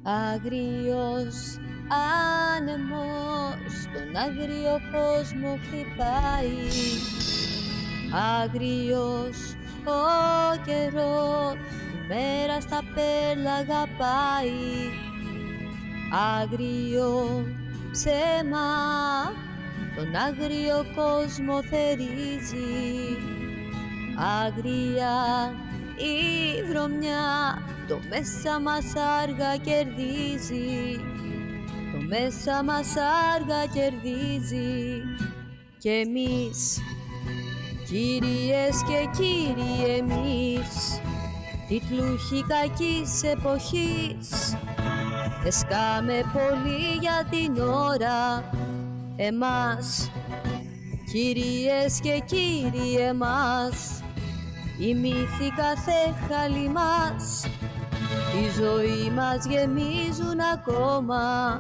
Άγριος άνεμος στον άγριο κόσμο χτυπάει. Άγριος ο καιρός, η μέρα στα πέλαγα πάει. Άγριο ψέμα, τον άγριο κόσμο θερίζει. Άγρια η βρωμιά, το μέσα μας άργα κερδίζει. Το μέσα μας άργα κερδίζει. Κι εμείς, κυρίες και κύριοι εμείς, τίτλουχοι κακής εποχής, εσκάμε πολύ για την ώρα εμάς. Κυρίες και κύριοι εμάς, οι μύθοι κάθε χαλί μας, τη ζωή μας γεμίζουν ακόμα.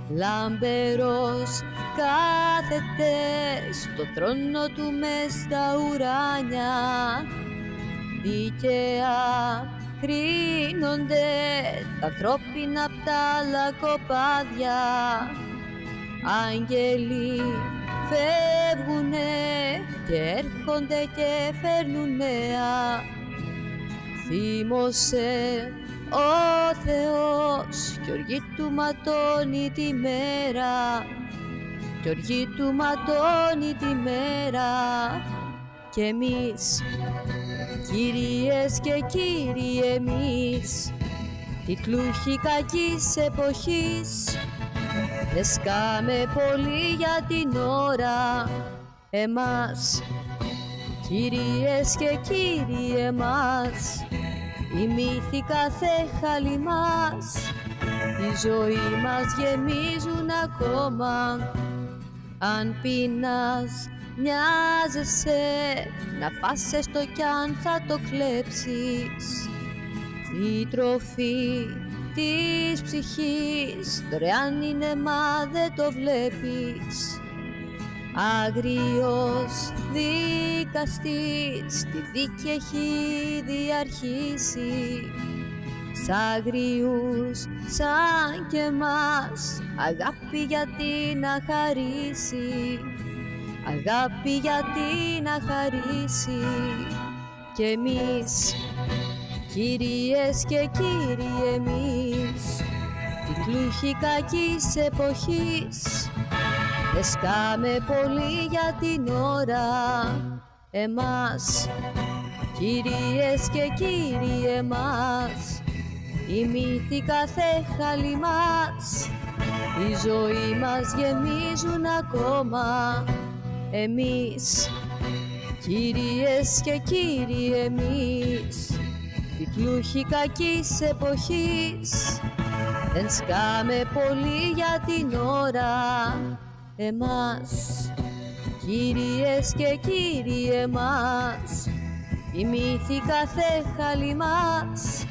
Λαμπερός κάθεται στο θρόνο του μες στα ουράνια. Δίκαια κρίνονται τα ανθρώπινα απ' τα άλλα κοπάδια. Άγγελοι φεύγουνε και έρχονται και φέρνουν νέα. Θύμωσε ο Θεός κι οργή του ματώνει τη μέρα. Κι οργή του ματώνει τη μέρα. Κι εμείς, κυρίες και κύριοι εμείς, τίτλουχοι κακής εποχής, εσκάμε πολύ για την ώρα εμάς. Κυρίες και κύριοι εμάς, οι μύθοι κάθε χαλί μας, τη ζωή μας γεμίζουν ακόμα. Αν πεινάς μοιάζεσαι, να φας έστω κι αν θα το κλέψεις. Η τροφή της ψυχής δωρεάν είναι, μα δεν το βλέπεις. Άγριος δικαστής τη δίκη έχει διαρχίσει. Σ' άγριους σαν και εμάς, αγάπη γιατί να χαρίσει. Αγάπη γιατί να χαρίσει. Κι εμείς, κυρίες και κύριοι εμείς, τίτλουχοι κακής εποχής, εσκάμε πολύ για την ώρα εμάς. Κυρίες και κύριοι εμάς, οι μύθοι κάθε χαλί μας, τη ζωή μας γεμίζουν ακόμα. Εμείς, κυρίες και κύριοι εμείς, τίτλουχοι κακής εποχής, εσκάμε πολύ για την ώρα εμάς. Κυρίες και κύριοι εμάς, οι μύθοι κάθε χαλί μας,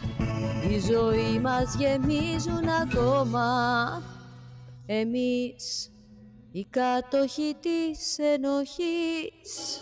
τη ζωή μας γεμίζουν ακόμα. Εμείς, οι κάτοχοι της ενοχής.